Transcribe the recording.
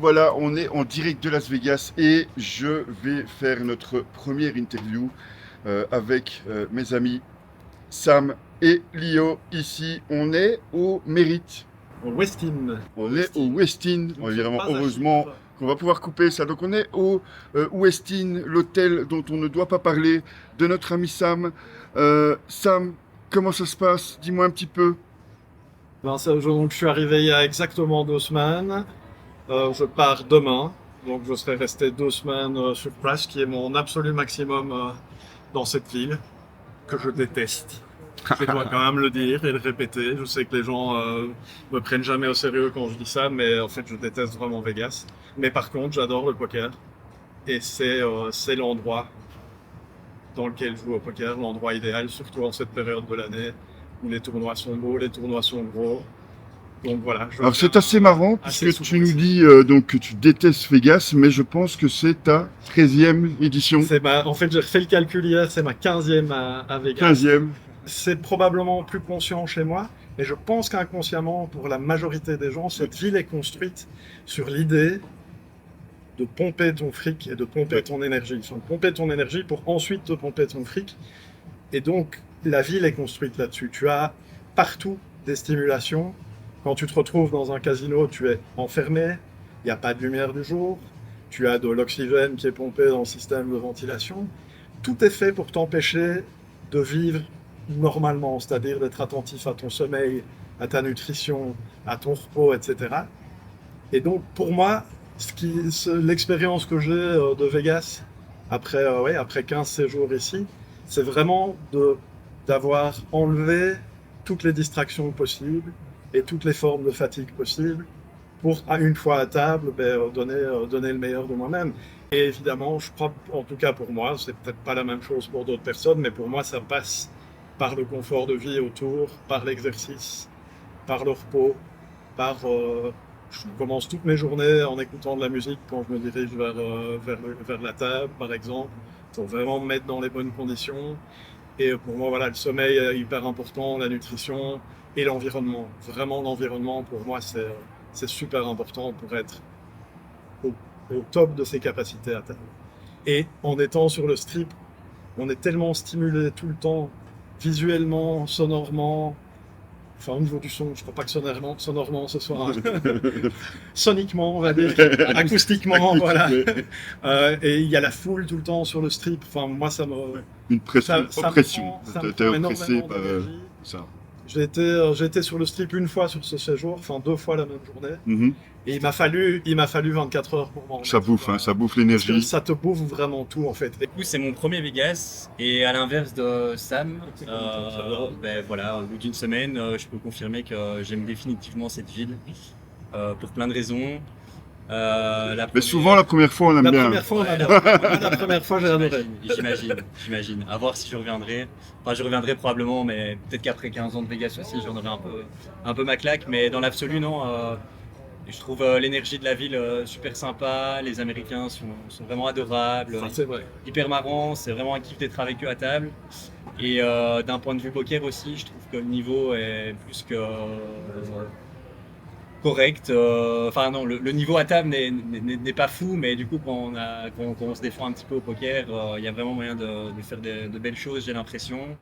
voilà, on est en direct de Las Vegas et je vais faire notre première interview avec mes amis Sam et Lio. Ici, on est au Mérite. Au Westin. On est au Westin. Nous ne Évidemment, sommes pas à heureusement Chypre. qu'on va pouvoir couper ça. Donc, on est au Westin, l'hôtel dont on ne doit pas parler, de notre ami Sam. Sam, comment ça se passe? Dis-moi un petit peu. Donc, je suis arrivé il y a exactement 2 semaines. Je pars demain. Donc je serai resté 2 semaines sur place, qui est mon absolu maximum dans cette ville, que je déteste. Je dois quand même le dire et le répéter. Je sais que les gens me prennent jamais au sérieux quand je dis ça, mais en fait je déteste vraiment Vegas. Mais par contre, j'adore le poker. Et c'est l'endroit dans lequel je joue au poker, l'endroit idéal, surtout en cette période de l'année où les tournois sont beaux, les tournois sont gros. Donc voilà. Alors, c'est assez marrant puisque tu nous dis donc que tu détestes Vegas, mais je pense que c'est ta 13e édition. En fait, j'ai refait le calcul hier, c'est ma 15e à Vegas. 15e. C'est probablement plus conscient chez moi, mais je pense qu'inconsciemment, pour la majorité des gens, cette ville est construite sur l'idée de pomper ton fric et de pomper ton énergie. Enfin, pomper ton énergie pour ensuite te pomper ton fric. Et donc, la ville est construite là-dessus. Tu as partout des stimulations. Quand tu te retrouves dans un casino, tu es enfermé, il n'y a pas de lumière du jour, tu as de l'oxygène qui est pompé dans le système de ventilation. Tout est fait pour t'empêcher de vivre normalement, c'est-à-dire d'être attentif à ton sommeil, à ta nutrition, à ton repos, etc. Et donc, pour moi, l'expérience que j'ai de Vegas, après 15 séjours ici, c'est vraiment d'avoir enlevé toutes les distractions possibles et toutes les formes de fatigue possibles pour, une fois à table, donner le meilleur de moi-même. Et évidemment, je crois, en tout cas pour moi, c'est peut-être pas la même chose pour d'autres personnes, mais pour moi, ça passe par le confort de vie autour, par l'exercice, par le repos, je commence toutes mes journées en écoutant de la musique quand je me dirige vers la table, par exemple, pour vraiment me mettre dans les bonnes conditions. Et pour moi, voilà, le sommeil est hyper important, la nutrition et l'environnement. Vraiment, l'environnement, pour moi, c'est super important pour être au top de ses capacités à table. Et en étant sur le strip, on est tellement stimulé tout le temps, visuellement, sonorement. Enfin, au niveau du son, je crois pas que sonorement ce soit soniquement, on va dire, acoustiquement, voilà. Et il y a la foule tout le temps sur le strip. Enfin, moi, ça me... Une pression, oppression. T'es oppressé par d'énergie. ça. J'ai été sur le strip une fois sur ce séjour, enfin 2 fois la même journée. Mhm. Et il m'a fallu 24 heures pour manger. Ça bouffe, hein, ça bouffe Parce que l'énergie. ça te bouffe vraiment tout, en fait. Du coup, c'est mon premier Vegas et à l'inverse de Sam, voilà, au bout d'une semaine, je peux confirmer que j'aime définitivement cette ville pour plein de raisons. Mais souvent, la première fois, on aime La bien. première fois, on Ouais, adore. La première fois, j'ai adoré. J'imagine. À voir si je reviendrai. Enfin, je reviendrai probablement, mais peut-être qu'après 15 ans de Vegas aussi, j'en aurai un peu ma claque. Mais dans l'absolu, non. Je trouve l'énergie de la ville super sympa. Les Américains sont vraiment adorables, Enfin, c'est vrai. hyper marrants. C'est vraiment un kiff d'être avec eux à table. Et d'un point de vue poker aussi, je trouve que le niveau est plus que correct. Enfin non, le niveau à table n'est pas fou, mais du coup quand on se défend un petit peu au poker, il y a vraiment moyen de faire de belles choses, j'ai l'impression.